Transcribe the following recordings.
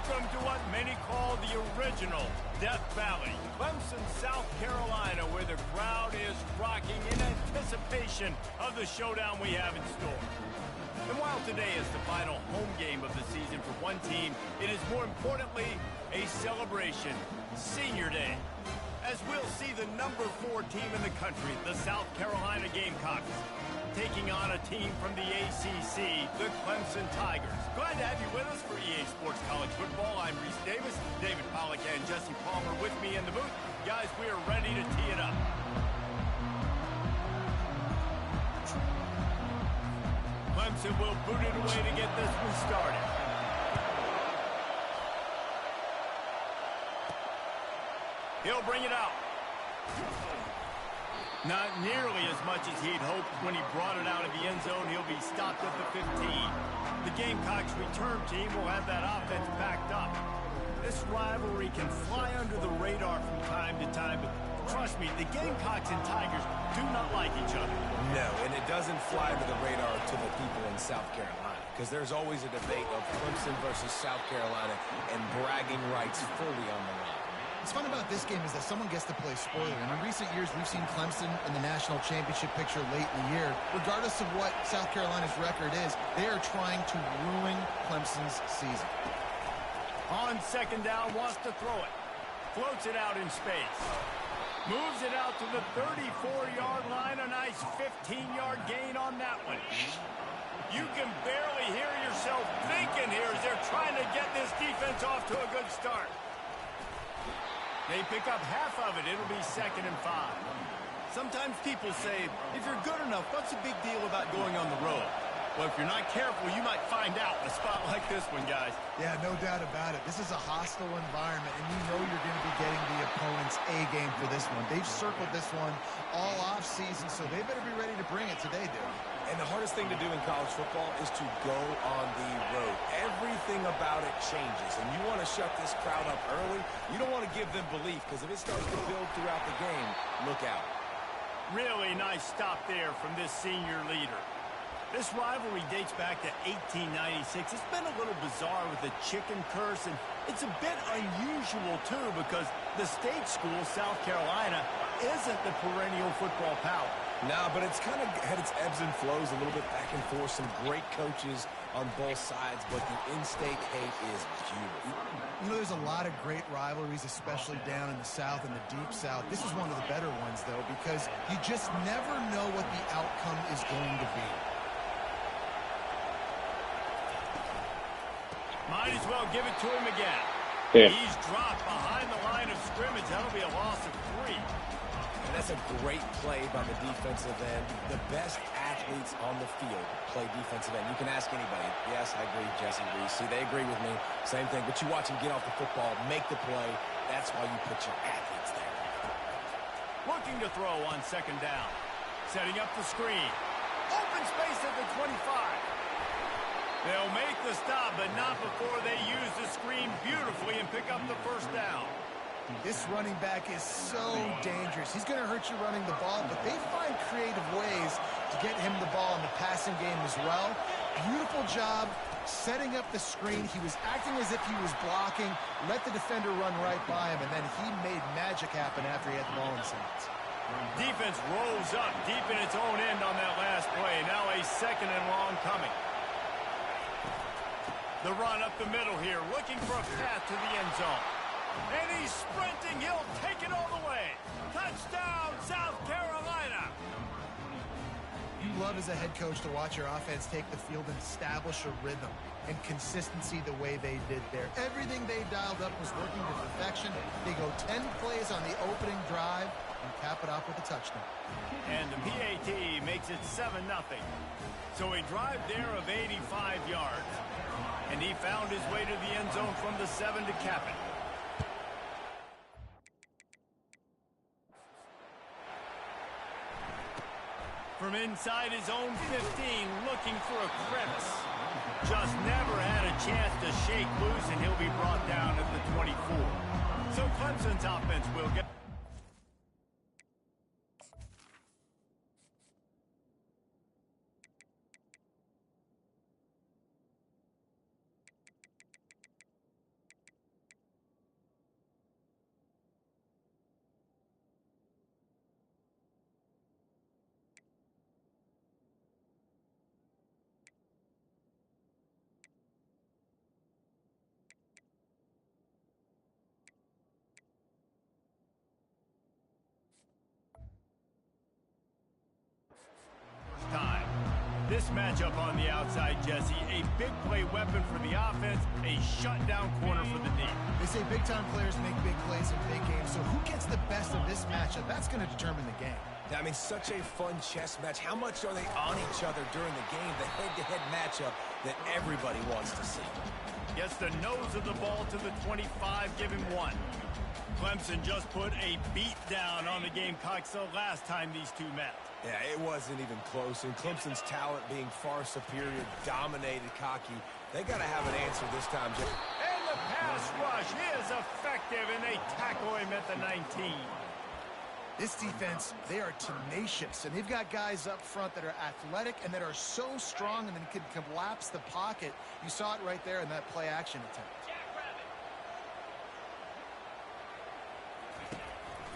Welcome to what many call the original Death Valley, Clemson, South Carolina, where the crowd is rocking in anticipation of the showdown we have in store. And while today is the final home game of the season for one team, it is more importantly a celebration, Senior Day, as we'll see the number 4 team in the country, the South Carolina Gamecocks, taking on a team from the ACC, the Clemson Tigers. Glad to have you with us for EA Sports College Football. I'm Reese Davis, David Pollack and Jesse Palmer with me in the booth. Guys, we are ready to tee it up. Clemson will boot it away to get this one started. He'll bring it out. Not nearly as much as he'd hoped when he brought it out of the end zone. He'll be stopped at the 15. The Gamecocks return team will have that offense backed up. This rivalry can fly under the radar from time to time, but trust me, the Gamecocks and Tigers do not like each other. No, and it doesn't fly under the radar to the people in South Carolina, because there's always a debate of Clemson versus South Carolina and bragging rights fully on the line. What's fun about this game is that someone gets to play spoiler. And in recent years, we've seen Clemson in the national championship picture late in the year. Regardless of what South Carolina's record is, they are trying to ruin Clemson's season. On second down, wants to throw it. Floats it out in space. Moves it out to the 34-yard line. A nice 15-yard gain on that one. You can barely hear yourself thinking here as they're trying to get this defense off to a good start. They pick up half of it. It'll be 2nd and 5. Sometimes people say, if you're good enough, what's the big deal about going on the road? Well, if you're not careful, you might find out in a spot like this one, guys. Yeah, no doubt about it. This is a hostile environment, and you know you're going to be getting the opponent's A game for this one. They've circled this one all off season, so they better be ready to bring it today, dude. And the hardest thing to do in college football is to go on the road. Everything about it changes, and you want to shut this crowd up early. You don't want to give them belief, because if it starts to build throughout the game, look out. Really nice stop there from this senior leader. This rivalry dates back to 1896. It's been a little bizarre with the chicken curse, and it's a bit unusual, too, because the state school, South Carolina, isn't the perennial football power. No, but it's kind of had its ebbs and flows, a little bit back and forth, some great coaches on both sides, but the in-state hate is beautiful. You know, there's a lot of great rivalries, especially down in the South and the Deep South. This is one of the better ones, though, because you just never know what the outcome is going to be. Might as well give it to him again. Yeah. He's dropped behind the line of scrimmage. That'll be a loss of 3. And that's a great play by the defensive end. The best athletes on the field play defensive end. You can ask anybody. Yes, I agree, Jesse Reese. See, they agree with me. Same thing. But you watch him get off the football, make the play. That's why you put your athletes there. Looking to throw on 2nd down. Setting up the screen. Open space at the 25. They'll make the stop, but not before they use the screen beautifully and pick up the 1st down. This running back is so dangerous. He's going to hurt you running the ball, but they find creative ways to get him the ball in the passing game as well. Beautiful job setting up the screen. He was acting as if he was blocking, let the defender run right by him, and then he made magic happen after he had the ball in his hands. Defense rolls up deep in its own end on that last play. Now a 2nd and long coming. The run up the middle here, looking for a path to the end zone. And he's sprinting. He'll take it all the way. Touchdown, South Carolina. You love as a head coach to watch your offense take the field and establish a rhythm and consistency the way they did there. Everything they dialed up was working to perfection. They go 10 plays on the opening drive and cap it off with a touchdown. And the PAT makes it 7-0. So a drive there of 85 yards. And he found his way to the end zone from the 7 to cap it. From inside his own 15, looking for a crevice. Just never had a chance to shake loose, and he'll be brought down at the 24. So Clemson's offense will get... this matchup on the outside, Jesse. A big play weapon for the offense, a shutdown corner for the D. They say big-time players make big plays in big games, so who gets the best of this matchup? That's going to determine the game. I mean, such a fun chess match. How much are they on each other during the game? The head-to-head matchup that everybody wants to see. Gets the nose of the ball to the 25, give him one. Clemson just put a beat down on the Gamecocks the last time these two met. Yeah, it wasn't even close. And Clemson's talent being far superior, dominated Cocky. They got to have an answer this time, Jeff. And the pass rush is effective, and they tackle him at the 19. This defense, they are tenacious, and they've got guys up front that are athletic and that are so strong and then can collapse the pocket. You saw it right there in that play-action attempt.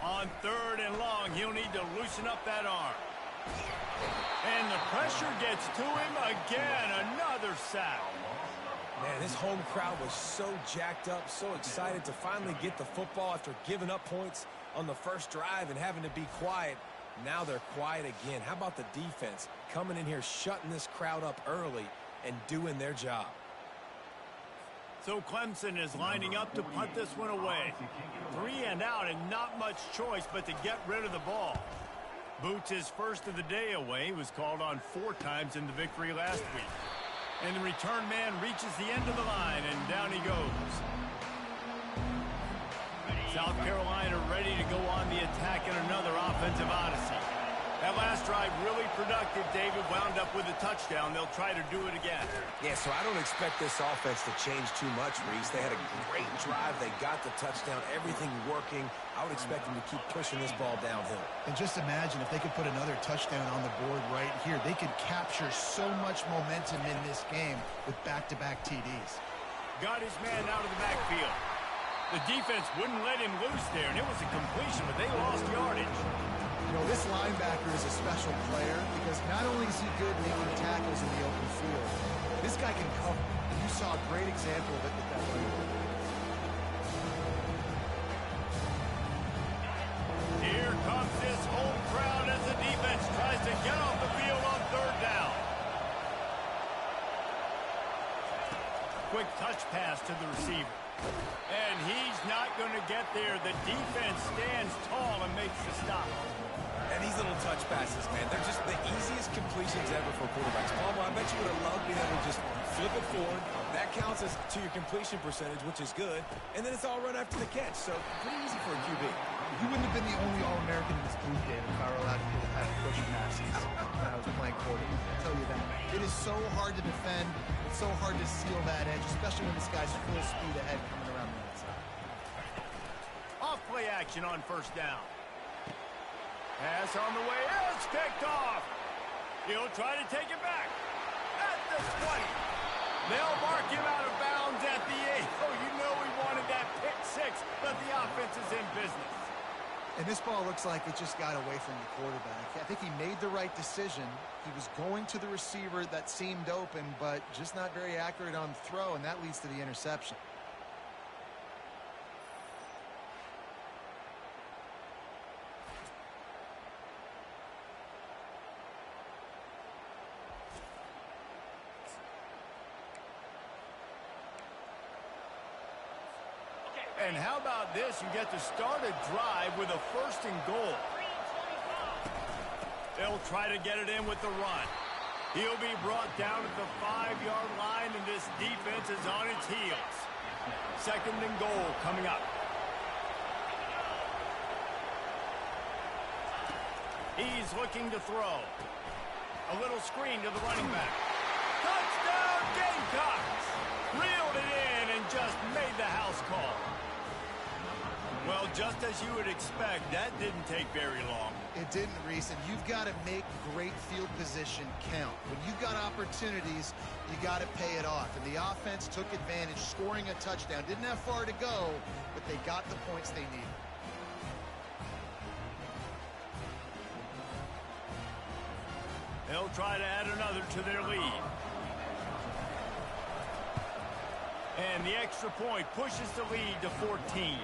On 3rd and long, he'll need to loosen up that arm. And the pressure gets to him again. Another sack. Man, this home crowd was so jacked up, so excited to finally get the football after giving up points on the first drive and having to be quiet. Now they're quiet again. How about the defense coming in here, shutting this crowd up early and doing their job? So Clemson is lining up to punt this one away. 3 and out and not much choice but to get rid of the ball. Boots his first of the day away. He was called on 4 times in the victory last week. And the return man reaches the end of the line, and down he goes. South Carolina ready to go on the attack in another offensive odyssey. That last drive really productive. David wound up with a touchdown. They'll try to do it again. Yeah, so I don't expect this offense to change too much, Reese. They had a great drive. They got the touchdown. Everything working. I would expect them to keep pushing this ball downhill. And just imagine if they could put another touchdown on the board right here. They could capture so much momentum in this game with back-to-back TDs. Got his man out of the backfield. The defense wouldn't let him loose there, and it was a completion, but they lost yardage. You know, this linebacker is a special player because not only is he good making tackles in the open field, this guy can cover. You saw a great example of it with that running back. Here comes this home crowd as the defense tries to get off the field on 3rd down. Quick touch pass to the receiver. And he's not going to get there. The defense stands tall and makes the stop. And these little touch passes, man, they're just the easiest completions ever for quarterbacks. Palmer, I bet you would have loved being able to just flip it forward. That counts as to your completion percentage, which is good. And then it's all run after the catch. So pretty easy for a QB. He wouldn't have been the only All-American in this booth game if I were allowed to have push passes when I was playing quarterback. I'll tell you that. It is so hard to defend. It's so hard to seal that edge, especially when this guy's full speed ahead coming around the outside. Off play action on 1st down. Pass on the way. It's picked off. He'll try to take it back. At the 20. They'll mark him out of bounds at the 8. Oh, you know he wanted that pick 6, but the offense is in business. And this ball looks like it just got away from the quarterback. I think he made the right decision. He was going to the receiver that seemed open, but just not very accurate on the throw, and that leads to the interception. And how about this? You get to start a drive with a 1st and goal. They'll try to get it in with the run. He'll be brought down at the 5-yard line, and this defense is on its heels. 2nd and goal coming up. He's looking to throw. A little screen to the running back. Touchdown, Gamecocks! Reeled it in and just made the house call. Well, just as you would expect, that didn't take very long. It didn't, Reese, and you've got to make great field position count. When you've got opportunities, you got to pay it off. And the offense took advantage, scoring a touchdown. Didn't have far to go, but they got the points they needed. They'll try to add another to their lead. And the extra point pushes the lead to 14.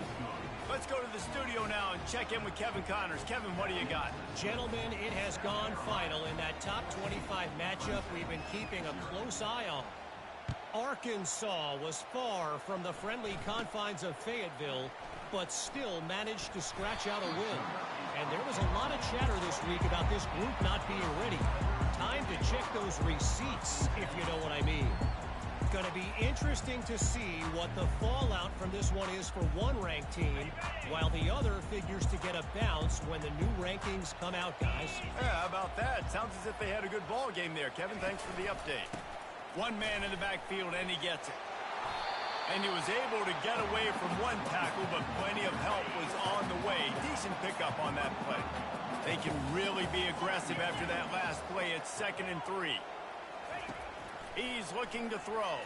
Let's go to the studio now and check in with Kevin Connors. Kevin, what do you got? Gentlemen, it has gone final in that top 25 matchup we've been keeping a close eye on. Arkansas was far from the friendly confines of Fayetteville, but still managed to scratch out a win. And there was a lot of chatter this week about this group not being ready. Time to check those receipts, if you know what I mean. Going to be interesting to see what the fallout from this one is for one ranked team, while the other figures to get a bounce when the new rankings come out, guys. Yeah, how about that? Sounds as if they had a good ball game there. Kevin, thanks for the update. One man in the backfield, and he gets it. And he was able to get away from one tackle, but plenty of help was on the way. Decent pickup on that play. They can really be aggressive after that last play. It's 2nd and 3. He's looking to throw.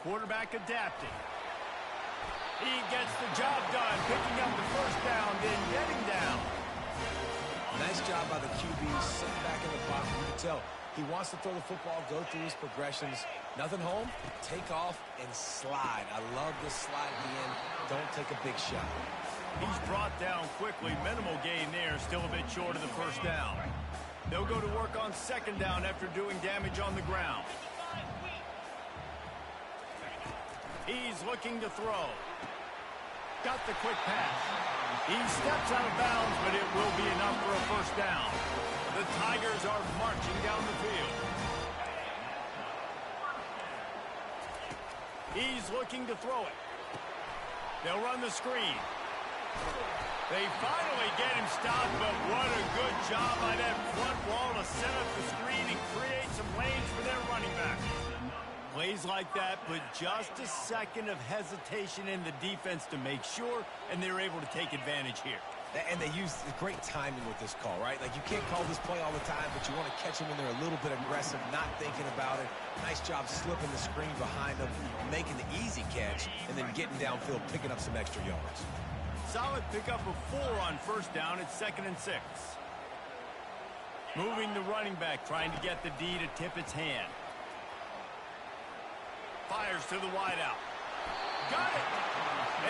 Quarterback adapting. He gets the job done, picking up the first down, then getting down. Nice job by the QB, sitting back in the pocket. You can tell he wants to throw the football, go through his progressions. Nothing home, take off and slide. I love this slide at the end. Don't take a big shot. He's brought down quickly. Minimal gain there, still a bit short of the first down. They'll go to work on 2nd down after doing damage on the ground. He's looking to throw. Got the quick pass. He steps out of bounds, but it will be enough for a first down. The Tigers are marching down the field. He's looking to throw it. They'll run the screen. They finally get him stopped, but what a good job by that front wall to set up the screen and create some lanes for their running back. Plays like that, but just a second of hesitation in the defense to make sure, and they're able to take advantage here. And they use great timing with this call, right? Like, you can't call this play all the time, but you want to catch them when they're a little bit aggressive, not thinking about it. Nice job slipping the screen behind them, making the easy catch, and then getting downfield, picking up some extra yards. Solid pickup of 4 on first down. It's 2nd and 6. Moving the running back, trying to get the D to tip its hand. Fires to the wideout. Got it!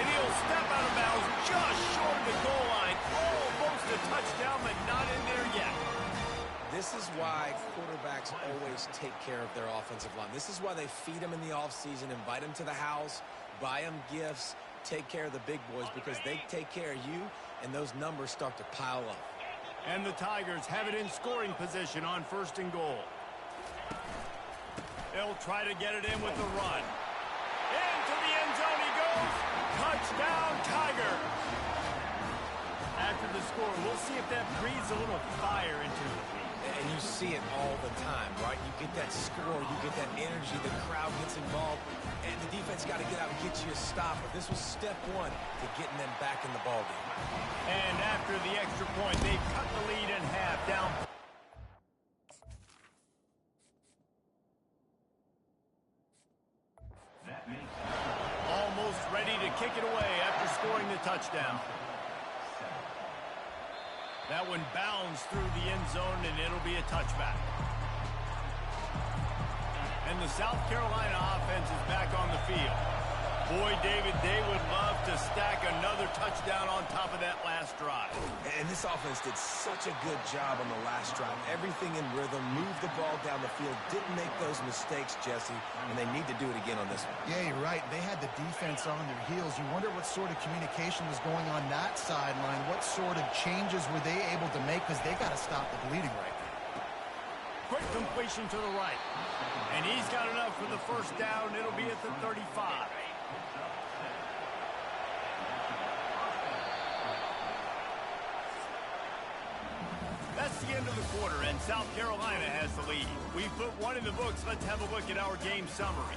And he'll step out of bounds just short of the goal line. Almost a touchdown, but not in there yet. This is why quarterbacks always take care of their offensive line. This is why they feed them in the offseason, invite them to the house, buy them gifts, take care of the big boys, because they take care of you, and those numbers start to pile up. And the Tigers have it in scoring position on 1st and goal. They'll try to get it in with the run. Into the end zone he goes. Touchdown, Tiger. After the score, we'll see if that breathes a little fire into it. And you see it all the time, right? You get that score, you get that energy, the crowd gets involved, and the defense got to get out and get you a stop. But this was step 1 to getting them back in the ballgame. And after the extra point, they've cut the lead in half, down. Almost ready to kick it away after scoring the touchdown. That one bounds through the end zone, and it'll be a touchback. And the South Carolina offense is back on the field. Boy, David, they would love to stack another touchdown on top of that last drive. And this offense did such a good job on the last drive. Everything in rhythm, moved the ball down the field, didn't make those mistakes, Jesse, and they need to do it again on this one. Yeah, you're right. They had the defense on their heels. You wonder what sort of communication was going on that sideline. What sort of changes were they able to make, because they got to stop the bleeding right now. Quick completion to the right. And he's got enough for the first down. It'll be at the 35. That's the end of the quarter, and South Carolina has the lead. We put 1 in the books. Let's have a look at our game summary.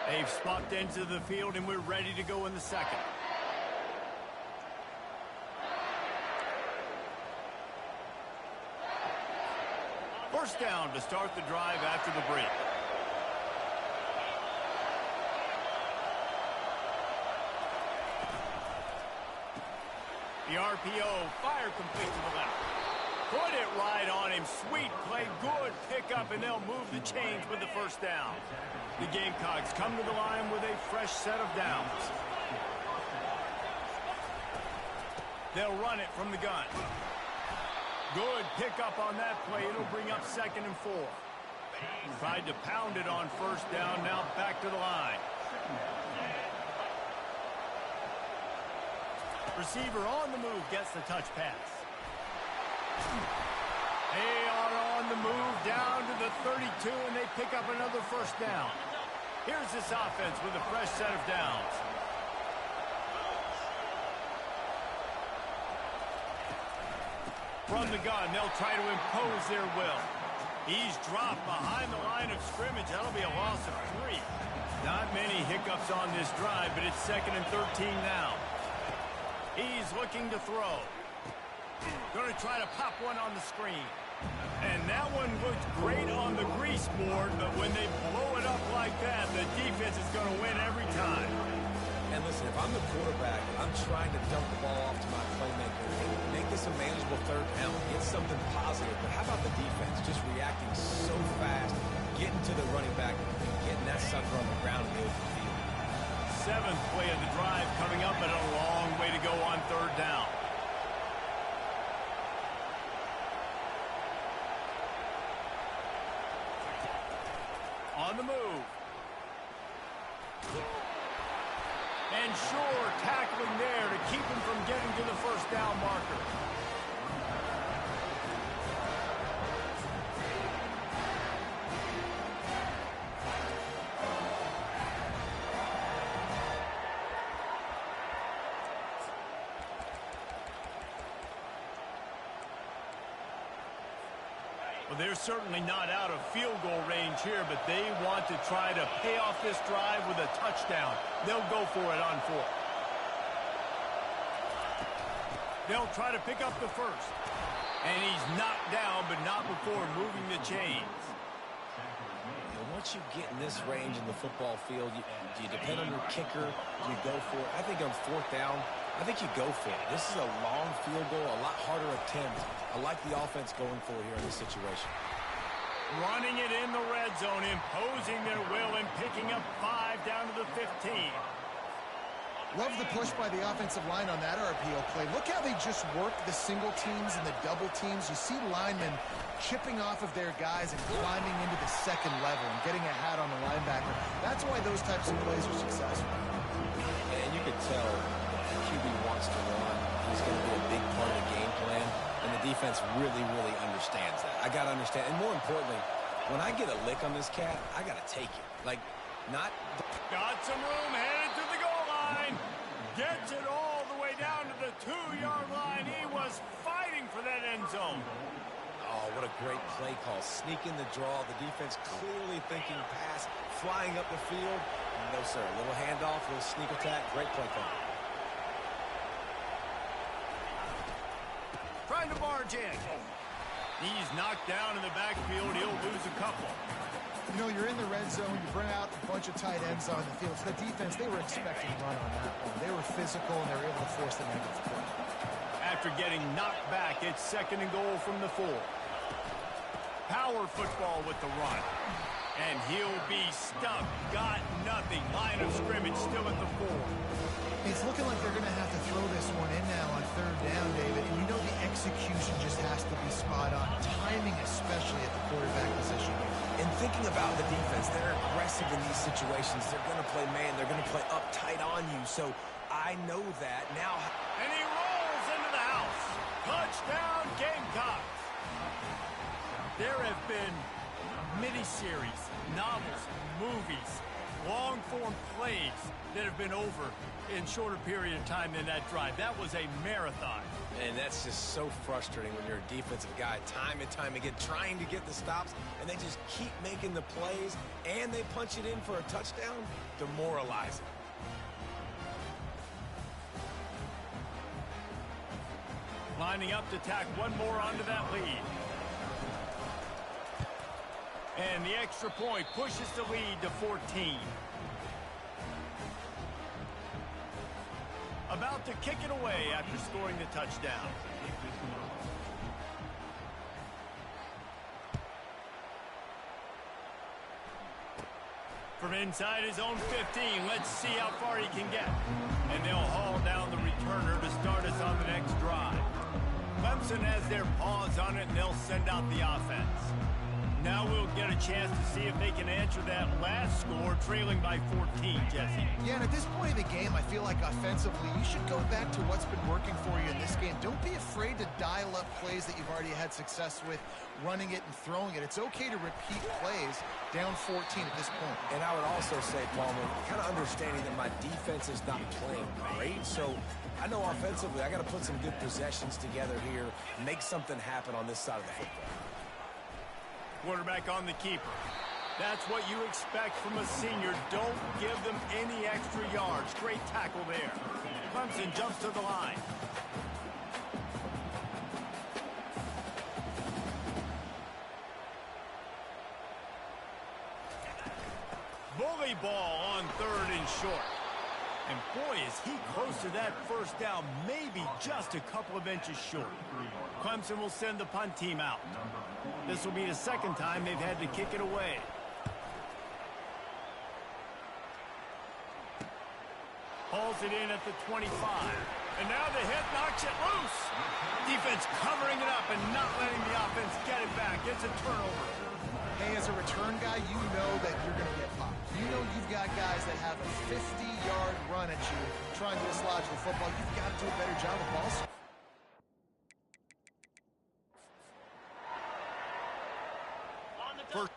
They've swapped into the field, and we're ready to go in the second. First down to start the drive after the break. The RPO, fire complete to the left. Put it right on him. Sweet play, good pickup, and they'll move the chains with the first down. The Gamecocks come to the line with a fresh set of downs. They'll run it from the gun. Good pickup on that play. It'll bring up 2nd and 4. Tried to pound it on first down. Now back to the line. Receiver on the move gets the touch pass. They are on the move down to the 32, and they pick up another first down. Here's this offense with a fresh set of downs. From the gun, they'll try to impose their will. He's dropped behind the line of scrimmage. That'll be a loss of 3. Not many hiccups on this drive, but it's 2nd and 13 now. He's looking to throw. Going to try to pop one on the screen. And that one looked great on the grease board, but when they blow it up like that, the defense is going to win every time. And listen, if I'm the quarterback and I'm trying to dump the ball off to my playmaker, make this a manageable 3rd down, get something positive. But how about the defense just reacting so fast, getting to the running back, and getting that sucker on the ground and the open field? 7th play of the drive coming up, and a long way to go on 3rd down. On the move. And sure, tackling there to keep him from getting to the first down marker. Well, they're certainly not out of field goal range here, but they want to try to pay off this drive with a touchdown. They'll go for it on 4th. They'll try to pick up the first. And he's knocked down, but not before moving the chains. Once you get in this range in the football field, do you depend on your kicker? Do you go for it? I think on 4th down, I think you go for it. This is a long field goal, a lot harder attempt. I like the offense going for it here in this situation. Running it in the red zone, imposing their will and picking up 5 down to the 15. Love the push by the offensive line on that RPO play. Look how they just work the single teams and the double teams. You see linemen chipping off of their guys and climbing into the 2nd level and getting a hat on the linebacker. That's why those types of plays are successful. And you could tell the QB wants to run. He's going to be a big part of the game plan. And the defense really, really understands that. I got to understand. And more importantly, when I get a lick on this cat, I got to take it. Like, not... Got some room, headed to the goal line. Gets it all the way down to the 2-yard line. He was fighting for that end zone. Oh, what a great play call. Sneaking the draw. The defense clearly thinking pass, flying up the field. No, sir. A little handoff, a little sneak attack. Great play call. Trying to barge in. He's knocked down in the backfield. He'll lose a couple. You know, you're in the red zone. You bring out a bunch of tight ends on the field. So the defense, they were expecting to run on that one. They were physical, and they were able to force the negative play. After getting knocked back, it's 2nd and goal from the 4. Power football with the run. And he'll be stuck. Got nothing. Line of scrimmage still at the 4. It's looking like they're going to have to throw this one in now on 3rd down, David. And you know the execution just has to be spot on. Timing, especially at the quarterback position. And thinking about the defense, they're aggressive in these situations. They're going to play man. They're going to play uptight on you. So I know that. Now... And he rolls into the house. Touchdown, Gamecocks. There have been miniseries, novels, movies, long-form plays that have been over in shorter period of time than that drive. That was a marathon. And that's just so frustrating when you're a defensive guy, time and time again, trying to get the stops, and they just keep making the plays, and they punch it in for a touchdown. Demoralizing. Lining up to tack one more onto that lead. And the extra point pushes the lead to 14. About to kick it away after scoring the touchdown. From inside his own 15, let's see how far he can get. And they'll haul down the returner to start us on the next drive. Clemson has their paws on it, and they'll send out the offense. Now we'll get a chance to see if they can answer that last score, trailing by 14, Jesse. Yeah, and at this point in the game, I feel like offensively, you should go back to what's been working for you in this game. Don't be afraid to dial up plays that you've already had success with, running it and throwing it. It's okay to repeat plays down 14 at this point. And I would also say, Palmer, kind of understanding that my defense is not playing great, so I know offensively I got to put some good possessions together here, make something happen on this side of the football. Quarterback on the keeper. That's what you expect from a senior. Don't give them any extra yards. Great tackle there. Clemson jumps to the line. Bully ball on 3rd and short. And boy, is he close to that first down, maybe just a couple of inches short. Clemson will send the punt team out. This will be the second time they've had to kick it away. Hauls it in at the 25. And now the hit knocks it loose. Defense covering it up and not letting the offense get it back. It's a turnover. Hey, as a return guy, you know that you're going to get popped. You know you've got guys that have a 50-yard run at you trying to dislodge the football. You've got to do a better job of ball. First.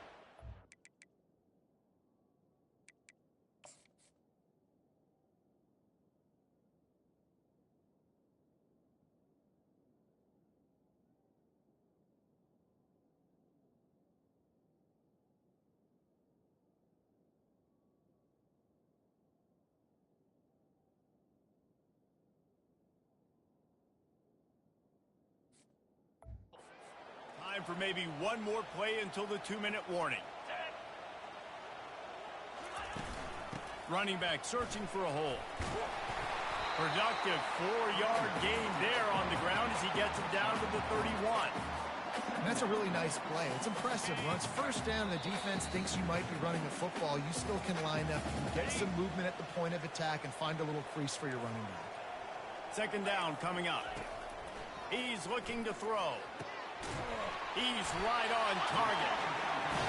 Time for maybe one more play until the 2-minute warning. Running back searching for a hole. Productive 4-yard gain there on the ground as he gets it down to the 31. And that's a really nice play. It's impressive. When it's first down and the defense thinks you might be running the football, you still can line up and get some movement at the point of attack and find a little crease for your running back. Second down coming up. He's looking to throw. He's right on target.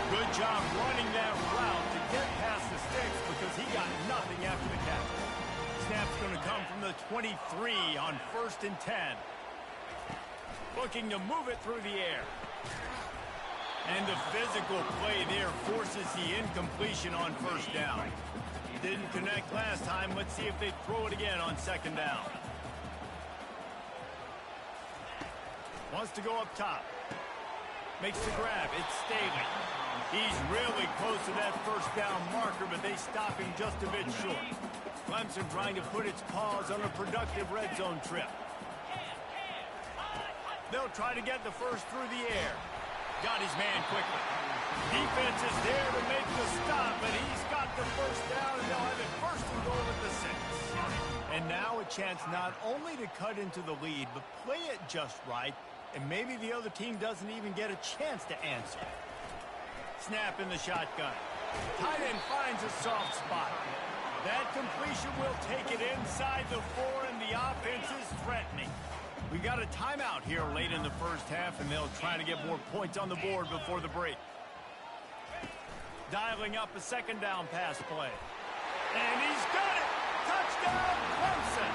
Good job running that route to get past the sticks because he got nothing after the catch. Snap's going to come from the 23 on 1st and 10. Looking to move it through the air. And the physical play there forces the incompletion on 1st down. Didn't connect last time. Let's see if they throw it again on 2nd down. Wants to go up top. Makes the grab. It's Staley. He's really close to that 1st down marker, but they stop him just a bit short. Clemson trying to put its paws on a productive red zone trip. They'll try to get the first through the air. Got his man quickly. Defense is there to make the stop, but he's got the 1st down, and they'll have it 1st and goal at the 6. And now a chance not only to cut into the lead, but play it just right, and maybe the other team doesn't even get a chance to answer. Snap in the shotgun. Tight end finds a soft spot. That completion will take it inside the 4, and the offense is threatening. We got a timeout here late in the 1st half, and they'll try to get more points on the board before the break. Dialing up a 2nd down pass play. And he's got it! Touchdown, Clemson!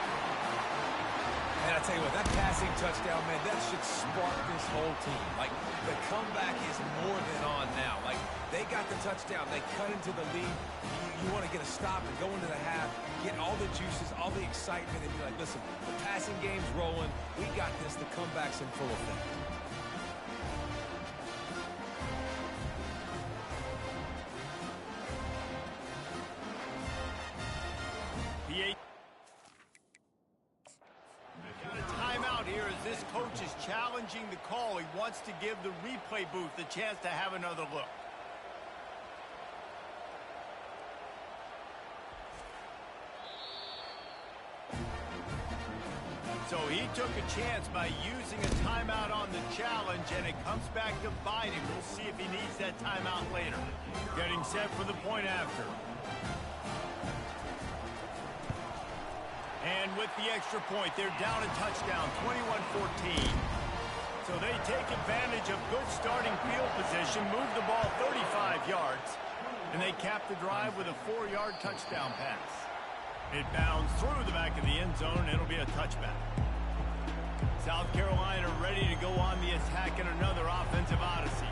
And I tell you what, that passing touchdown, man, that should spark this whole team. Like, the comeback is more than on now. Like, they got the touchdown. They cut into the lead. You want to get a stop and go into the half, get all the juices, all the excitement, and be like, listen, the passing game's rolling. We got this. The comeback's in full effect. This coach is challenging the call. He wants to give the replay booth the chance to have another look. So he took a chance by using a timeout on the challenge, and it comes back to bite him. We'll see if he needs that timeout later. Getting set for the point after. And with the extra point, they're down a touchdown, 21-14. So they take advantage of good starting field position, move the ball 35 yards, and they cap the drive with a 4-yard touchdown pass. It bounds through the back of the end zone. It'll be a touchback. South Carolina ready to go on the attack in another offensive odyssey.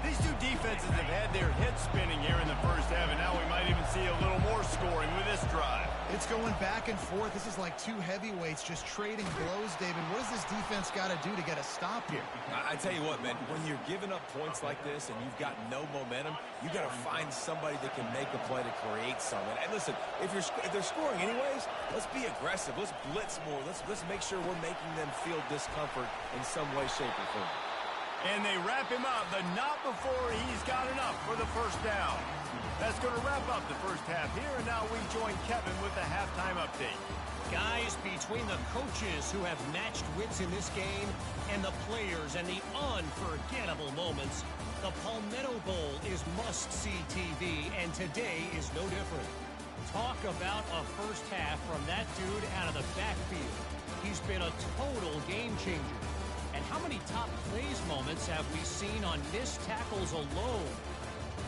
These two defenses have had their heads spinning here in the first half, and now we might even see a little more scoring with this drive. It's going back and forth. This is like two heavyweights just trading blows, David. What does this defense got to do to get a stop here? I tell you what, man, when you're giving up points like this and you've got no momentum, you got to find somebody that can make a play to create something. And listen, if they're scoring anyways, let's be aggressive. Let's blitz more. Let's make sure we're making them feel discomfort in some way, shape, or form. And they wrap him up, but not before he's got enough for the first down. That's going to wrap up the first half here, and now we join Kevin with the halftime update. Guys, between the coaches who have matched wits in this game and the players and the unforgettable moments, the Palmetto Bowl is must-see TV, and today is no different. Talk about a first half from that dude out of the backfield. He's been a total game changer. And how many top plays moments have we seen on missed tackles alone?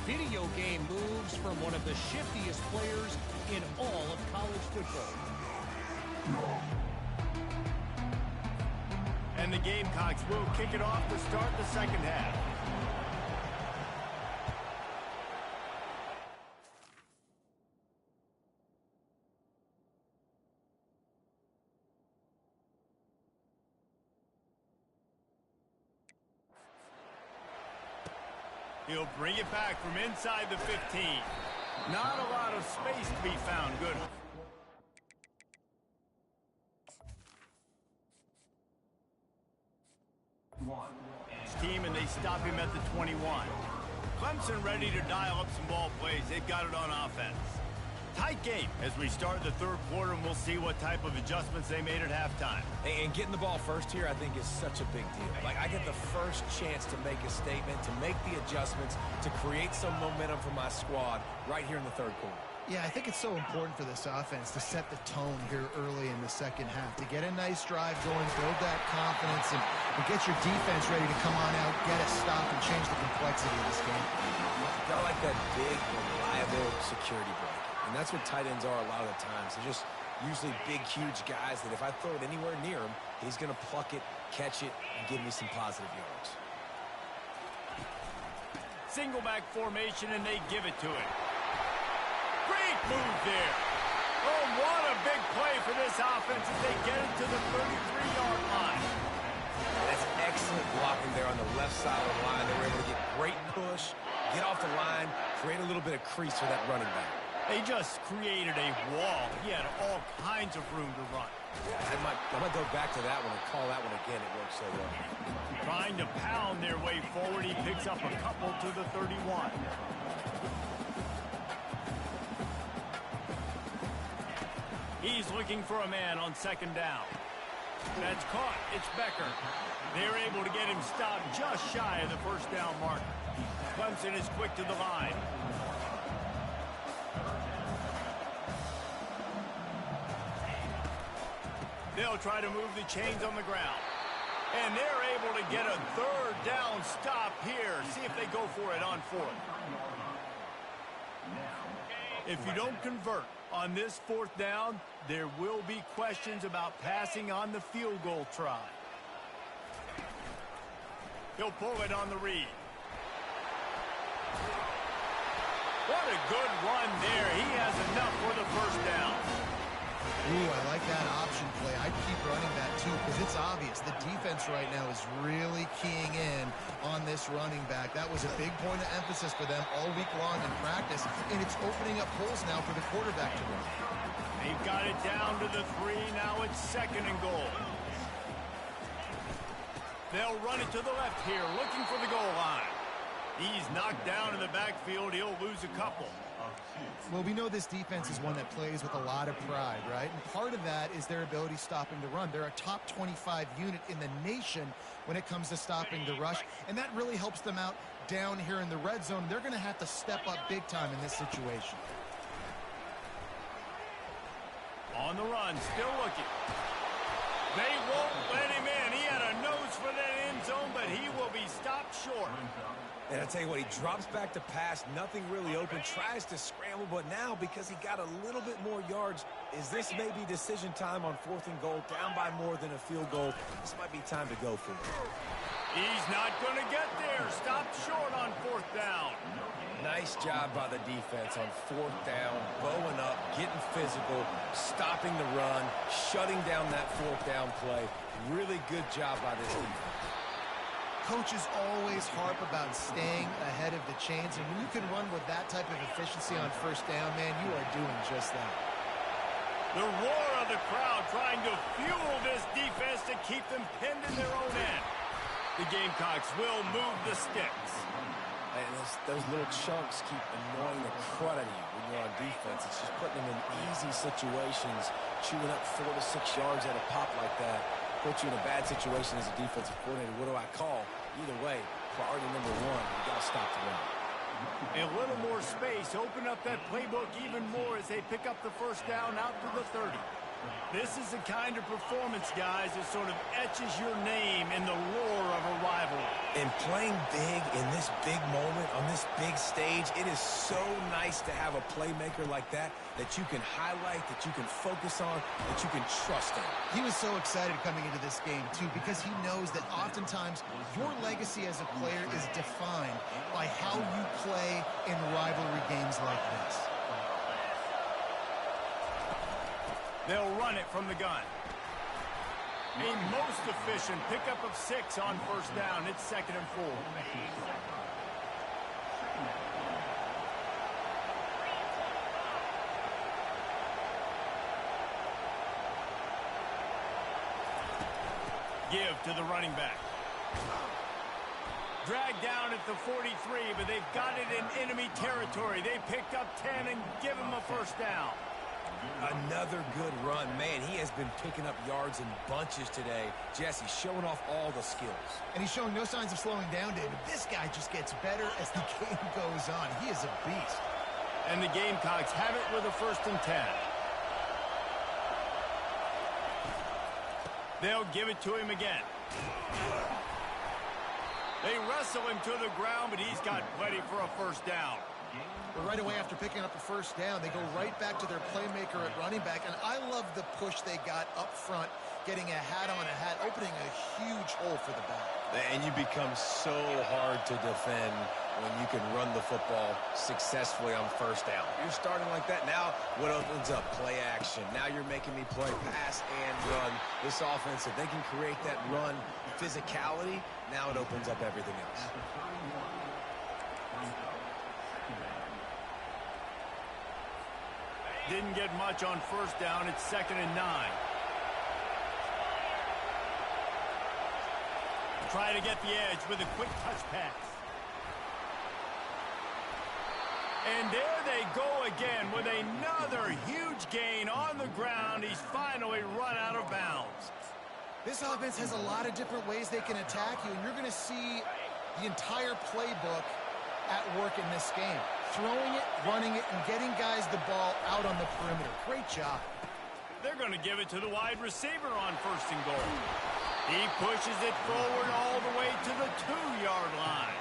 Video game moves from one of the shiftiest players in all of college football. And the Gamecocks will kick it off to start the second half. He'll bring it back from inside the 15. Not a lot of space to be found. Good. His team, and they stop him at the 21. Clemson ready to dial up some ball plays. They've got it on offense. Tight game as we start the third quarter, and we'll see what type of adjustments they made at halftime. And getting the ball first here, I think, is such a big deal. Like, I get the first chance to make a statement, to make the adjustments, to create some momentum for my squad right here in the third quarter. Yeah, I think it's so important for this offense to set the tone here early in the second half, to get a nice drive going, build that confidence, and get your defense ready to come on out, get a stop, and change the complexity of this game. Got like that big, reliable security blanket. And that's what tight ends are a lot of the times. They're just usually big, huge guys that if I throw it anywhere near him, he's going to pluck it, catch it, and give me some positive yards. Single back formation, and they give it to him. Great move there. Oh, what a big play for this offense as they get it to the 33-yard line. That's excellent blocking there on the left side of the line. They were able to get great push, get off the line, create a little bit of crease for that running back. They just created a wall. He had all kinds of room to run. I might go back to that one and call that one again. It worked so well. Trying to pound their way forward. He picks up a couple to the 31. He's looking for a man on second down. That's caught. It's Becker. They're able to get him stopped just shy of the first down mark. Clemson is quick to the line. They'll try to move the chains on the ground. And they're able to get a third down stop here. See if they go for it on fourth. If you don't convert on this fourth down, there will be questions about passing on the field goal try. He'll pull it on the read. What a good run there. He has enough for the first down. Ooh, I like that option play. I'd keep running that too because it's obvious. The defense right now is really keying in on this running back. That was a big point of emphasis for them all week long in practice, and it's opening up holes now for the quarterback to run. They've got it down to the 3. Now it's second and goal. They'll run it to the left here, looking for the goal line. He's knocked down in the backfield. He'll lose a couple. Well, we know this defense is one that plays with a lot of pride, right? And part of that is their ability stopping the run. They're a top 25 unit in the nation when it comes to stopping the rush, and that really helps them out down here in the red zone. They're going to have to step up big time in this situation. On the run, still looking. They won't let him in. He had a nose for that end zone, but he will be stopped short. And I tell you what, he drops back to pass, nothing really open, tries to scramble, but now because he got a little bit more yards, is this maybe decision time on 4th and goal, down by more than a field goal? This might be time to go for it. He's not going to get there. Stopped short on 4th down. Nice job by the defense on 4th down, bowing up, getting physical, stopping the run, shutting down that 4th down play. Really good job by this defense. Coaches always harp about staying ahead of the chains, and when you can run with that type of efficiency on 1st down, man, you are doing just that. The roar of the crowd trying to fuel this defense to keep them pinned in their own end. The Gamecocks will move the sticks. And those little chunks keep annoying the crud out of you when you're on defense. It's just putting them in easy situations, chewing up 4 to 6 yards at a pop like that. Put you in a bad situation as a defensive coordinator. What do I call? Either way, priority number 1, you got to stop the run. A little more space, open up that playbook even more as they pick up the 1st down out to the 30. This is the kind of performance, guys, that sort of etches your name in the roar of a rivalry. And playing big in this big moment, on this big stage, it is so nice to have a playmaker like that you can highlight, that you can focus on, that you can trust in. He was so excited coming into this game, too, because he knows that oftentimes your legacy as a player is defined by how you play in rivalry games like this. They'll run it from the gun. A most efficient pickup of 6 on 1st down. It's 2nd and 4. Give to the running back. Dragged down at the 43, but they've got it in enemy territory. They picked up 10 and give him a 1st down. Another good run. Man, he has been picking up yards in bunches today. Jesse showing off all the skills. And he's showing no signs of slowing down, David. This guy just gets better as the game goes on. He is a beast. And the Gamecocks have it with a 1st and 10. They'll give it to him again. They wrestle him to the ground, but he's got plenty for a 1st down. But right away after picking up a 1st down, they go right back to their playmaker at running back. And I love the push they got up front, getting a hat on a hat, opening a huge hole for the back. And you become so hard to defend when you can run the football successfully on 1st down. You're starting like that. Now what opens up? Play action. Now you're making me play pass and run. This offense, if they can create that run physicality, now it opens up everything else. Didn't get much on 1st down. It's 2nd and 9. Try to get the edge with a quick touch pass. And there they go again with another huge gain on the ground. He's finally run out of bounds. This offense has a lot of different ways they can attack you, and you're going to see the entire playbook at work in this game. Throwing it, running it, and getting guys the ball out on the perimeter. Great job. They're going to give it to the wide receiver on 1st and goal. He pushes it forward all the way to the 2-yard line.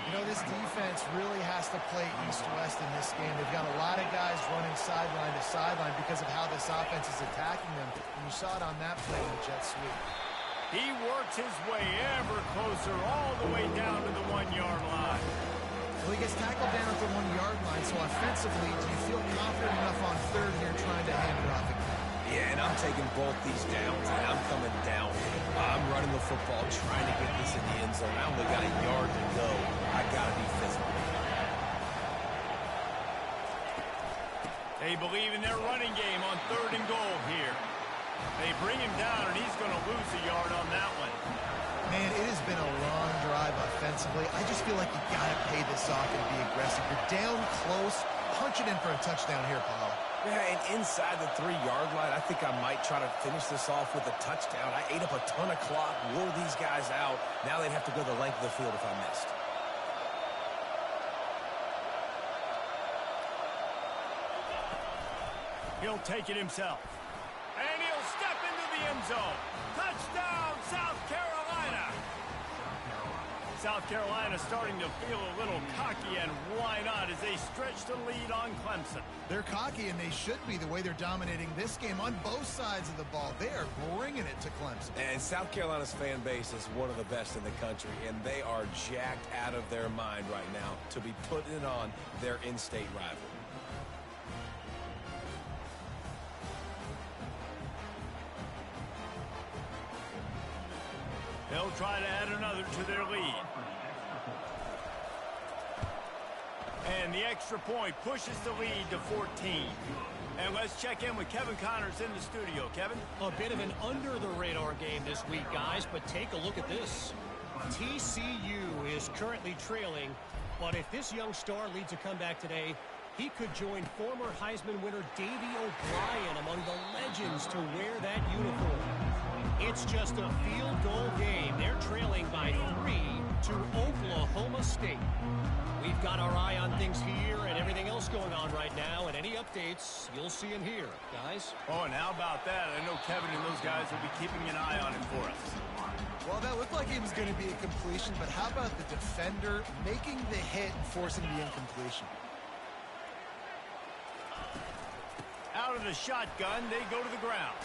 You know, this defense really has to play east-west in this game. They've got a lot of guys running sideline to sideline because of how this offense is attacking them. And you saw it on that play in the jet sweep. He works his way ever closer all the way down to the 1-yard line. Well, he gets tackled down at the 1-yard line, so offensively, do you feel confident enough on 3rd here trying to hand it off again? Yeah, and I'm taking both these downs, and I'm coming down. I'm running the football, trying to get this in the end zone. I only got a yard to go. I got to be physical. They believe in their running game on 3rd and goal here. They bring him down, and he's going to lose a yard on that one. Man, it has been a long drive offensively. I just feel like you got to pay this off and be aggressive. You're down close, punch it in for a touchdown here, Paul. Yeah, and inside the 3-yard line, I think I might try to finish this off with a touchdown. I ate up a ton of clock, wore these guys out. Now they'd have to go the length of the field if I missed. He'll take it himself. And he'll step into the end zone. Touchdown, South Carolina! South Carolina starting to feel a little cocky, and why not, as they stretch the lead on Clemson. They're cocky, and they should be, the way they're dominating this game on both sides of the ball. They are bringing it to Clemson. And South Carolina's fan base is one of the best in the country, and they are jacked out of their mind right now to be putting it on their in-state rival. They'll try to add another to their lead. And the extra point pushes the lead to 14. And let's check in with Kevin Connors in the studio. Kevin? A bit of an under-the-radar game this week, guys, but take a look at this. TCU is currently trailing, but if this young star leads a comeback today, he could join former Heisman winner Davey O'Brien among the legends to wear that uniform. It's just a field goal game. They're trailing by 3 to Oklahoma State. We've got our eye on things here and everything else going on right now, and any updates you'll see in here, guys. Oh, and how about that? I know Kevin and those guys will be keeping an eye on it for us. Well, that looked like it was going to be a completion, but how about the defender making the hit and forcing the incompletion? Out of the shotgun, they go to the ground.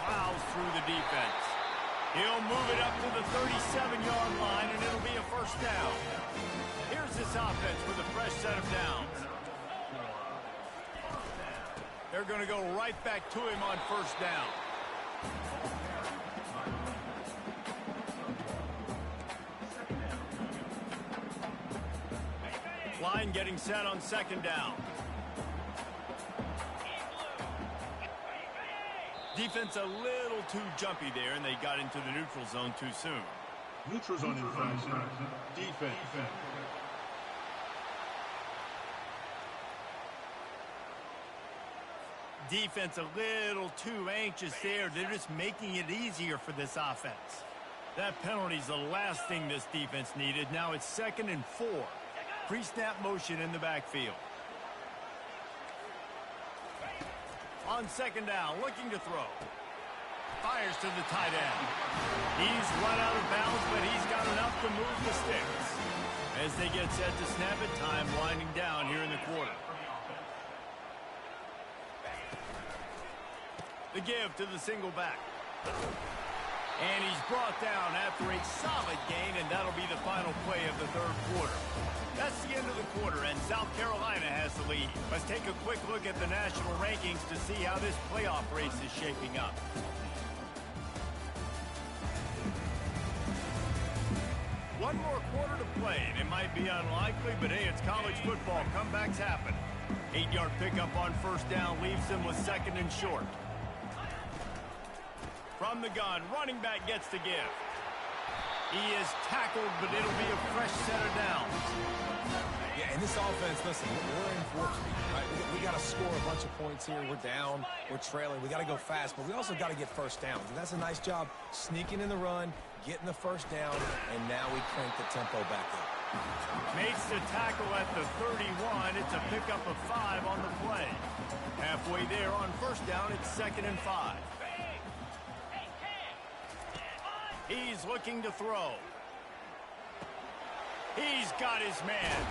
Plows through the defense. He'll move it up to the 37-yard line, and it'll be a first down. Here's this offense with a fresh set of downs. They're going to go right back to him on first down. Line getting set on second down. Defense a little too jumpy there, and they got into the neutral zone too soon. Neutral zone infraction. Defense. Defense a little too anxious there. They're just making it easier for this offense. That penalty's the last thing this defense needed. Now it's 2nd and 4. Pre-snap motion in the backfield. On second down, looking to throw. Fires to the tight end. He's run out of bounds, but he's got enough to move the sticks. As they get set to snap it, time winding down here in the quarter. The give to the single back. And he's brought down after a solid gain, and that'll be the final play of the third quarter. That's the end of the quarter, and South Carolina has the lead. Let's take a quick look at the national rankings to see how this playoff race is shaping up. One more quarter to play, and it might be unlikely, but hey, it's college football. Comebacks happen. 8-yard pickup on first down leaves them with 2nd and short. From the gun, running back gets the give. He is tackled, but it'll be a fresh set of downs. Yeah, in this offense, listen, we're in for it, right? We got to score a bunch of points here. We're down. We're trailing. We got to go fast, but we also got to get first downs. And that's a nice job sneaking in the run, getting the first down, and now we crank the tempo back up. Makes the tackle at the 31. It's a pickup of 5 on the play. Halfway there on first down, it's 2nd and 5. He's looking to throw. He's got his man.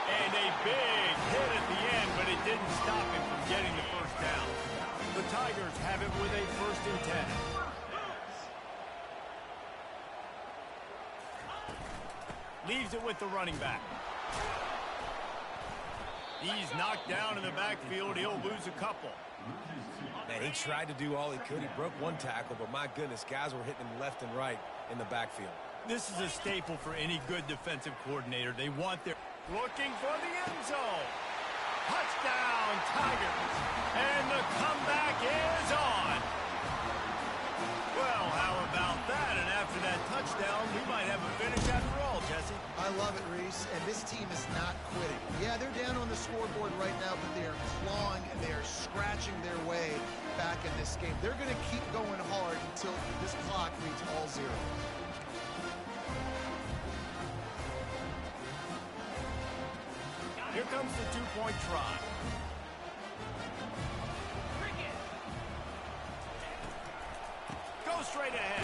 And a big hit at the end, but it didn't stop him from getting the first down. The Tigers have it with a 1st and 10. Leaves it with the running back. He's knocked down in the backfield. He'll lose a couple. Man, he tried to do all he could. He broke one tackle, but my goodness, guys were hitting him left and right in the backfield. This is a staple for any good defensive coordinator. They want their... Looking for the end zone. Touchdown, Tigers. And the comeback is on. Well, how about that? And after that touchdown, we might have a finish after all, Jesse. I love it, Reese. close, and this team is not quitting. Yeah, they're down on the scoreboard right now, but they are clawing and they are scratching their way back in this game. They're going to keep going hard until this clock reads all zero. Here comes the two-point try. Go straight ahead.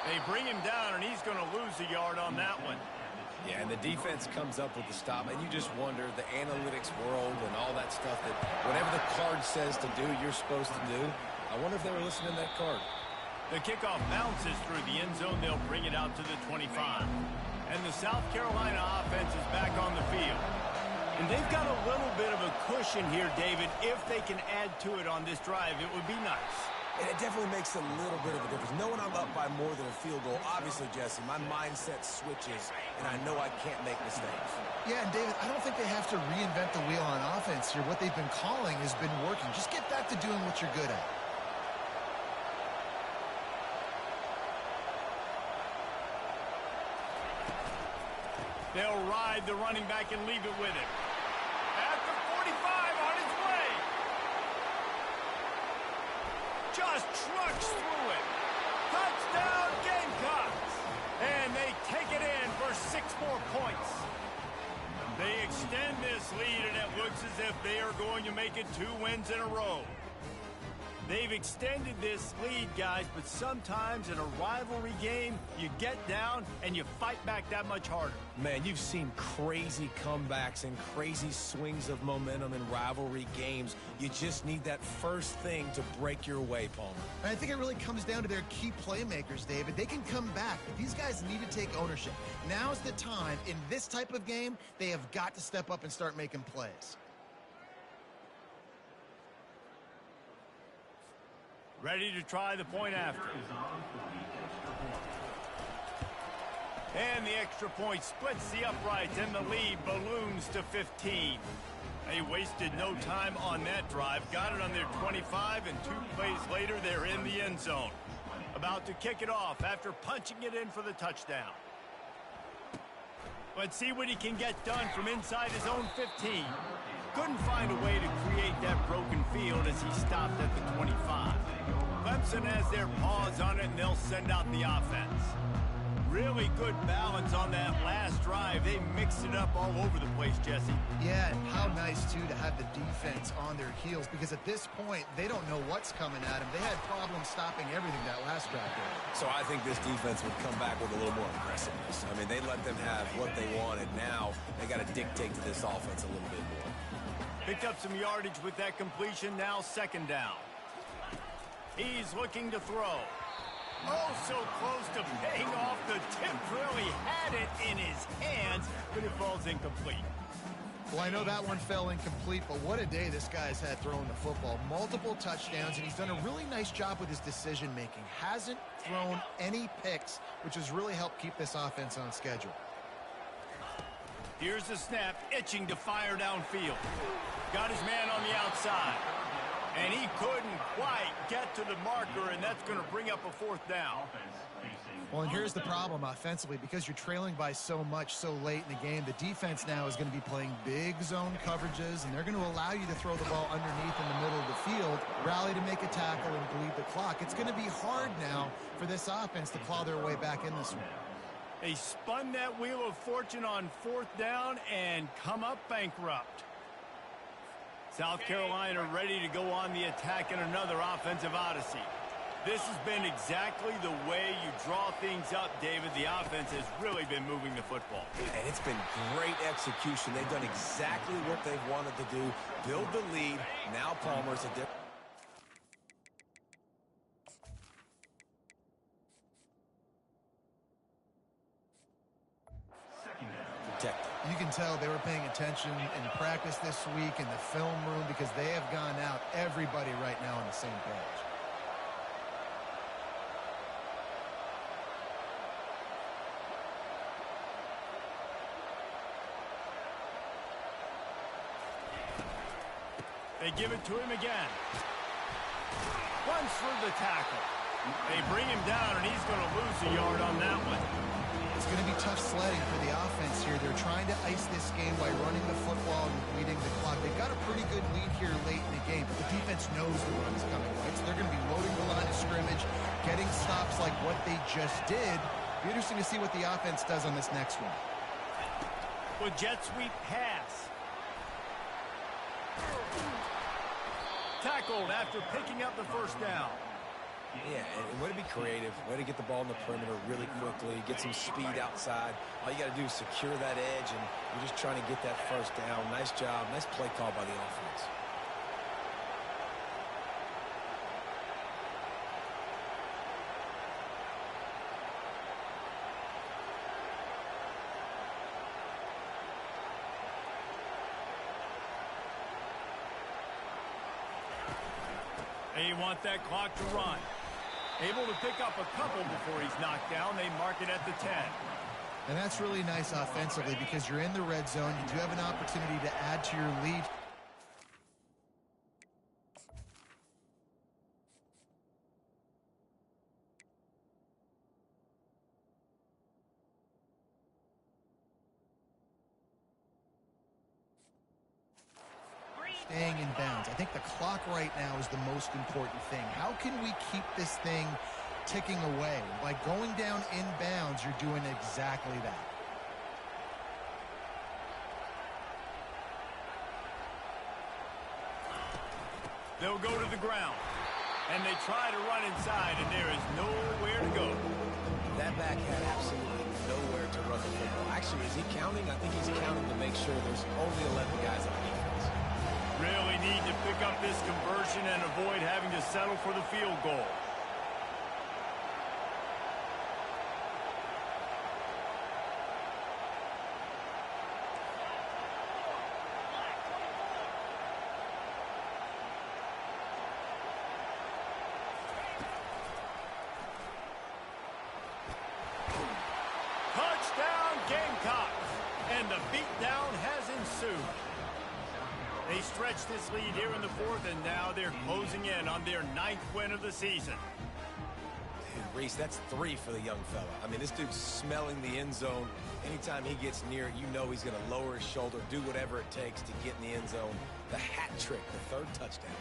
They bring him down, and he's going to lose a yard on that one. Yeah, and the defense comes up with the stop, and you just wonder, the analytics world and all that stuff, that whatever the card says to do, you're supposed to do. I wonder if they were listening to that card. The kickoff bounces through the end zone. They'll bring it out to the 25. And the South Carolina offense is back on the field. And they've got a little bit of a cushion here, David. If they can add to it on this drive, it would be nice. And it definitely makes a little bit of a difference. Knowing I'm up by more than a field goal, obviously, Jesse, my mindset switches, and I know I can't make mistakes. Yeah, and David, I don't think they have to reinvent the wheel on offense here. What they've been calling has been working. Just get back to doing what you're good at. They'll ride the running back and leave it with him. At the 45, on his way. Just trucks through it. Touchdown, Gamecocks. And they take it in for 6 more points. They extend this lead, and it looks as if they are going to make it 2 wins in a row. They've extended this lead, guys, but sometimes in a rivalry game, you get down and you fight back that much harder. Man, you've seen crazy comebacks and crazy swings of momentum in rivalry games. You just need that first thing to break your way, Palmer. And I think it really comes down to their key playmakers, David. They can come back, but these guys need to take ownership. Now's the time. In this type of game, they have got to step up and start making plays. Ready to try the point after. And the extra point splits the uprights, and the lead balloons to 15. They wasted no time on that drive. Got it on their 25, and 2 plays later, they're in the end zone. About to kick it off after punching it in for the touchdown. Let's see what he can get done from inside his own 15. Couldn't find a way to create that broken field as he stopped at the 25. Clemson has their paws on it, and they'll send out the offense. Really good balance on that last drive. They mixed it up all over the place, Jesse. Yeah, and how nice, too, to have the defense on their heels, because at this point, they don't know what's coming at them. They had problems stopping everything that last drive. So I think this defense would come back with a little more aggressiveness. I mean, they let them have what they wanted. Now they got to dictate to this offense a little bit more. Picked up some yardage with that completion. Now 2nd down. He's looking to throw. Oh, so close to paying off. The tip really had it in his hands, but it falls incomplete. Well, I know that one fell incomplete, but what a day this guy's had throwing the football. Multiple touchdowns, and he's done a really nice job with his decision-making. Hasn't thrown any picks, which has really helped keep this offense on schedule. Here's the snap, itching to fire downfield. Got his man on the outside. And he couldn't quite get to the marker, and that's going to bring up a 4th down. Well, and here's the problem offensively. Because you're trailing by so much so late in the game, the defense now is going to be playing big zone coverages, and they're going to allow you to throw the ball underneath in the middle of the field, rally to make a tackle, and bleed the clock. It's going to be hard now for this offense to claw their way back in this one. They spun that wheel of fortune on 4th down and come up bankrupt. South Carolina ready to go on the attack in another offensive odyssey. This has been exactly the way you draw things up, David. The offense has really been moving the football. And it's been great execution. They've done exactly what they've wanted to do. Build the lead. Now Palmer's a different. You can tell they were paying attention in practice this week in the film room, because they have gone out, everybody right now on the same page. They give it to him again. Runs through the tackle. They bring him down, and he's going to lose a yard on that one. It's going to be tough sledding for the offense here. They're trying to ice this game by running the football and leading the clock. They've got a pretty good lead here late in the game, but the defense knows the run's coming, right? So they're going to be loading the line of scrimmage, getting stops like what they just did. Be interesting to see what the offense does on this next one. With jet sweep pass. Tackled after picking up the first down. Yeah, and way to be creative, way to get the ball in the perimeter really quickly, get some speed outside. All you got to do is secure that edge, and you're just trying to get that first down. Nice job, nice play call by the offense. They want that clock to run. Able to pick up a couple before he's knocked down. They mark it at the 10. And that's really nice offensively because you're in the red zone. You do have an opportunity to add to your lead. Staying in bounds. I think the clock right now is the most important thing. How can we keep this thing ticking away? By going down in bounds, you're doing exactly that. They'll go to the ground. And they try to run inside, and there is nowhere to go. That back had absolutely nowhere to run the football. Actually, is he counting? I think he's counting to make sure there's only 11 guys on defense. Really need to pick up this conversion and avoid having to settle for the field goal. Touchdown, Gamecocks! And the beatdown has ensued. They stretch this lead here in the fourth, and now they're closing in on their 9th win of the season. Dude, Reese, that's 3 for the young fella. I mean, this dude's smelling the end zone. Anytime he gets near it, you know he's going to lower his shoulder, do whatever it takes to get in the end zone. The hat trick, the 3rd touchdown.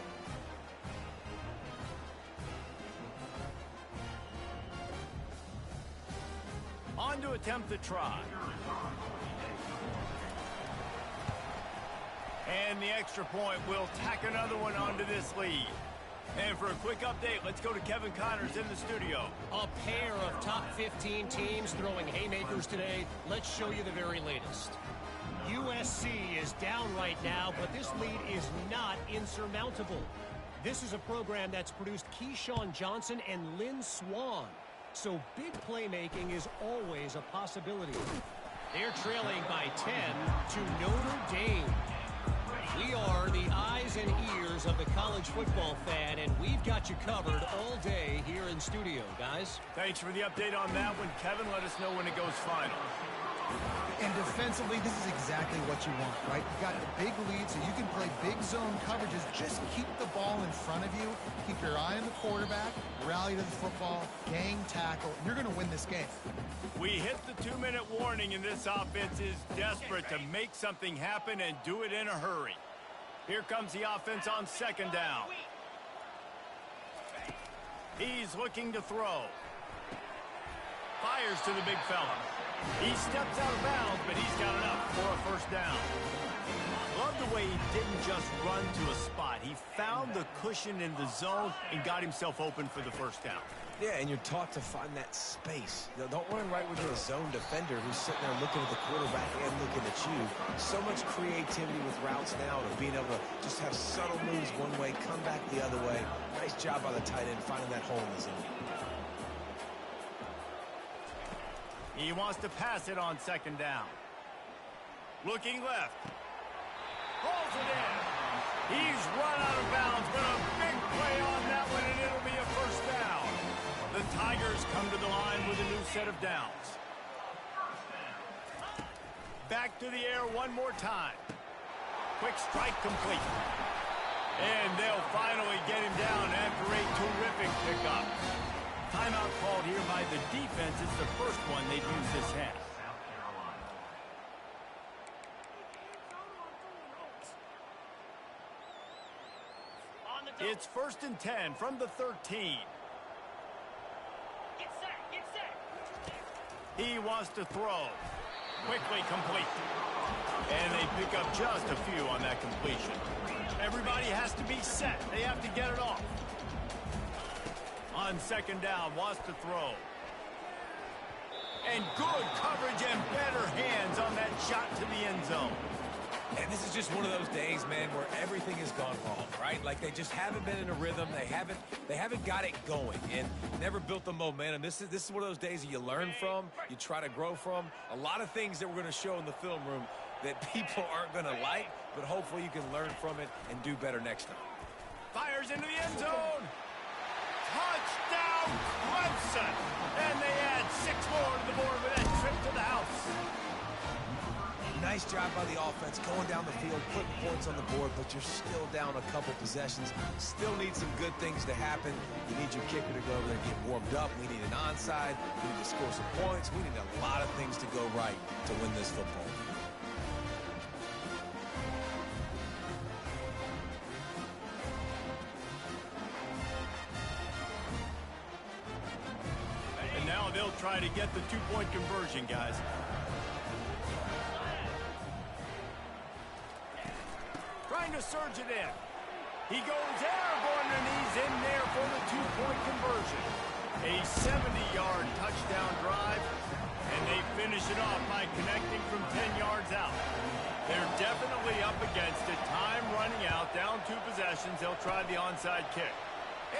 On to attempt the try. And the extra point will tack another one onto this lead. And for a quick update, let's go to Kevin Connors in the studio. A pair of top 15 teams throwing haymakers today. Let's show you the very latest. USC is down right now, but this lead is not insurmountable. This is a program that's produced Keyshawn Johnson and Lynn Swann. So big playmaking is always a possibility. They're trailing by 10 to Notre Dame. We are the eyes and ears of the college football fan, and we've got you covered all day here in studio, guys. Thanks for the update on that one, Kevin. Let us know when it goes final. And defensively, this is exactly what you want, right? You've got a big lead, so you can play big zone coverages. Just keep the ball in front of you. Keep your eye on the quarterback. Rally to the football. Gang tackle. You're going to win this game. We hit the 2-minute warning, and this offense is desperate to make something happen and do it in a hurry. Here comes the offense on 2nd down. He's looking to throw. Fires to the big fella. He steps out of bounds, but he's got enough for a first down. Love the way he didn't just run to a spot. He found the cushion in the zone and got himself open for the first down. Yeah, and you're taught to find that space. You know, don't run right with a zone defender who's sitting there looking at the quarterback and looking at you. So much creativity with routes now to being able to just have subtle moves one way, come back the other way. Nice job by the tight end finding that hole in the zone. He wants to pass it on 2nd down. Looking left. Pulls it in. He's run out of bounds, but a big play on that one, and it'll be a first down. The Tigers come to the line with a new set of downs. Back to the air one more time. Quick strike complete. And they'll finally get him down after a terrific pickup. Timeout called here by the defense. It's the first one they've used this half. It's 1st and 10 from the 13. He wants to throw. Quickly complete. And they pick up just a few on that completion. Everybody has to be set. They have to get it off. On 2nd down, wants to throw. And good coverage and better hands on that shot to the end zone. And this is just one of those days, man, where everything has gone wrong, right? Like they just haven't been in a rhythm. They haven't got it going and never built the momentum. This is one of those days that you learn from, you try to grow from. A lot of things that we're going to show in the film room that people aren't going to like, but hopefully you can learn from it and do better next time. Fires into the end zone. Touchdown, Clemson. And they add 6 more to the board with that trip to the house. Nice job by the offense going down the field, putting points on the board, but you're still down a couple possessions. Still need some good things to happen. You need your kicker to go over there and get warmed up. We need an onside. We need to score some points. We need a lot of things to go right to win this football game. And now they'll try to get the 2-point conversion, guys. Trying to surge it in. He goes airborne and he's in there for the 2-point conversion. A 70-yard touchdown drive, and they finish it off by connecting from 10 yards out. They're definitely up against it. Time running out, down 2 possessions. They'll try the onside kick.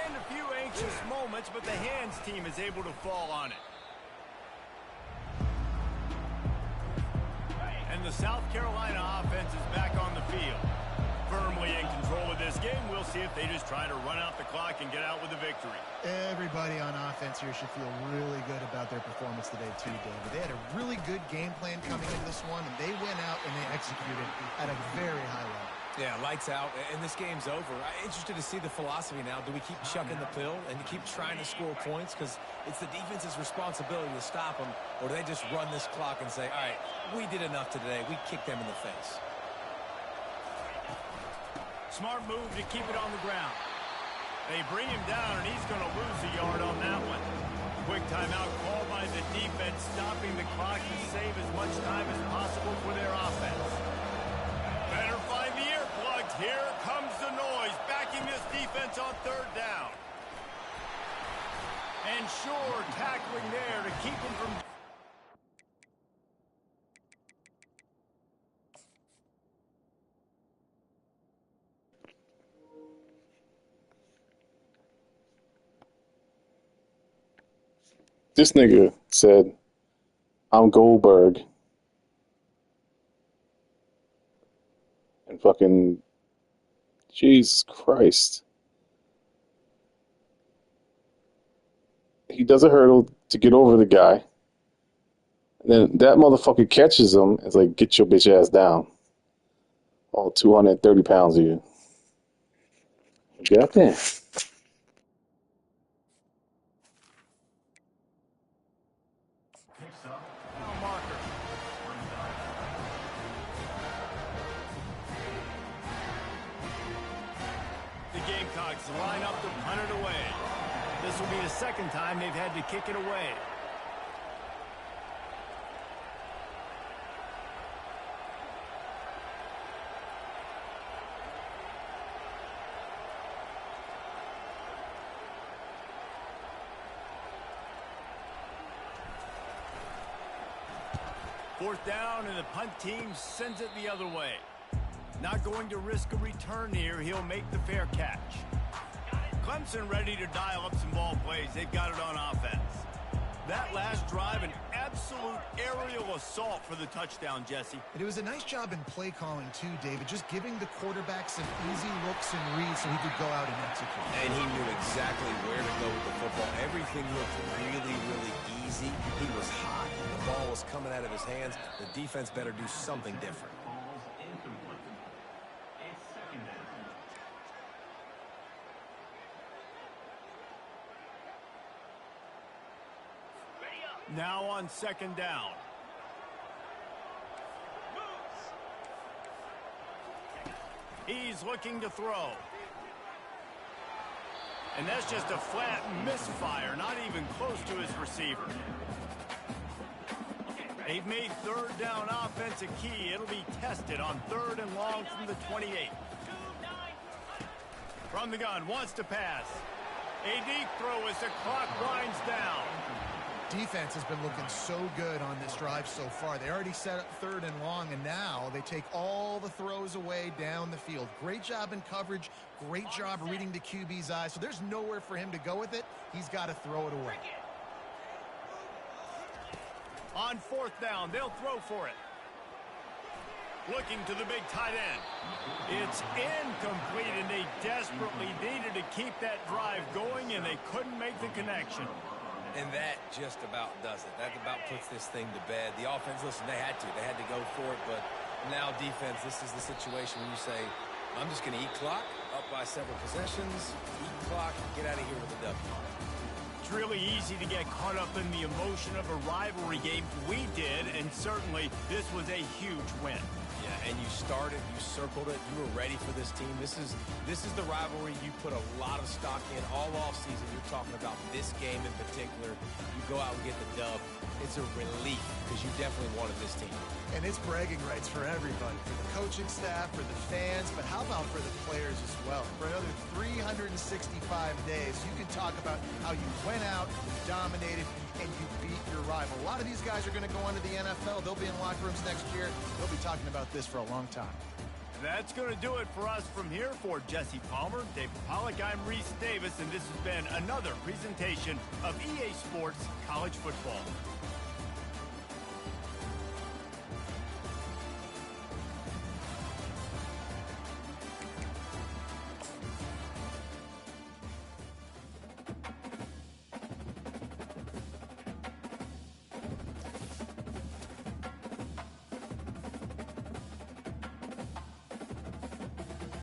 And a few anxious moments, but the hands team is able to fall on it. And the South Carolina offense is back on the field. Firmly in control of this game. We'll see if they just try to run out the clock and get out with a victory. Everybody on offense here should feel really good about their performance today too, David. They had a really good game plan coming into this one, and they went out and they executed at a very high level. Yeah, lights out, and this game's over. I'm interested to see the philosophy now. Do we keep chucking the pill and keep trying to score points? Because it's the defense's responsibility to stop them, or do they just run this clock and say, all right, we did enough today. We kicked them in the face. Smart move to keep it on the ground. They bring him down, and he's going to lose a yard on that one. Quick timeout called by the defense, stopping the clock to save as much time as possible for their offense. Better find the earplugs. Here comes the noise, backing this defense on 3rd down. And sure, tackling there to keep him from... This nigga said, I'm Goldberg. And fucking, Jesus Christ. He does a hurdle to get over the guy. And then that motherfucker catches him. It's like, get your bitch ass down. All 230 pounds of you. Goddamn. The Gamecocks line up to punt it away. This will be the 2nd time they've had to kick it away. Fourth down, and the punt team sends it the other way. Not going to risk a return here. He'll make the fair catch. Clemson ready to dial up some ball plays. They've got it on offense. That last drive, an absolute aerial assault for the touchdown, Jesse. And it was a nice job in play calling too, David, just giving the quarterback some easy looks and reads so he could go out and execute. And he knew exactly where to go with the football. Everything looked really, really easy. He was hot. The ball was coming out of his hands. The defense better do something different. Now on second down. He's looking to throw. And that's just a flat misfire, not even close to his receiver. They've made third down offense a key. It'll be tested on 3rd and long from the 28. From the gun, wants to pass. A deep throw as the clock winds down. Defense has been looking so good on this drive so far. They already set up 3rd and long, and now they take all the throws away down the field. Great job in coverage. Great job reading the QB's eyes. So there's nowhere for him to go with it. He's got to throw it away. On 4th down, they'll throw for it. Looking to the big tight end. It's incomplete, and they desperately needed to keep that drive going, and they couldn't make the connection. And that just about does it. That about puts this thing to bed. The offense, listen, they had to go for it, but now defense, this is the situation where you say, I'm just going to eat clock, up by several possessions, eat clock, get out of here with a W. It's really easy to get caught up in the emotion of a rivalry game. We did, and certainly this was a huge win. Yeah, and you started, you circled it, you were ready for this team. This is the rivalry you put a lot of stock in all offseason. You're talking about this game in particular. You go out and get the dub. It's a relief because you definitely wanted this team. And it's bragging rights for everybody, for the coaching staff, for the fans, but how about for the players as well? For another 365 days, you can talk about how you went out, you dominated, and you beat your rival. A lot of these guys are going to go on to the NFL. They'll be in locker rooms next year. They'll be talking about this for a long time. That's going to do it for us from here. For Jesse Palmer, David Pollack, I'm Reese Davis, and this has been another presentation of EA Sports College Football.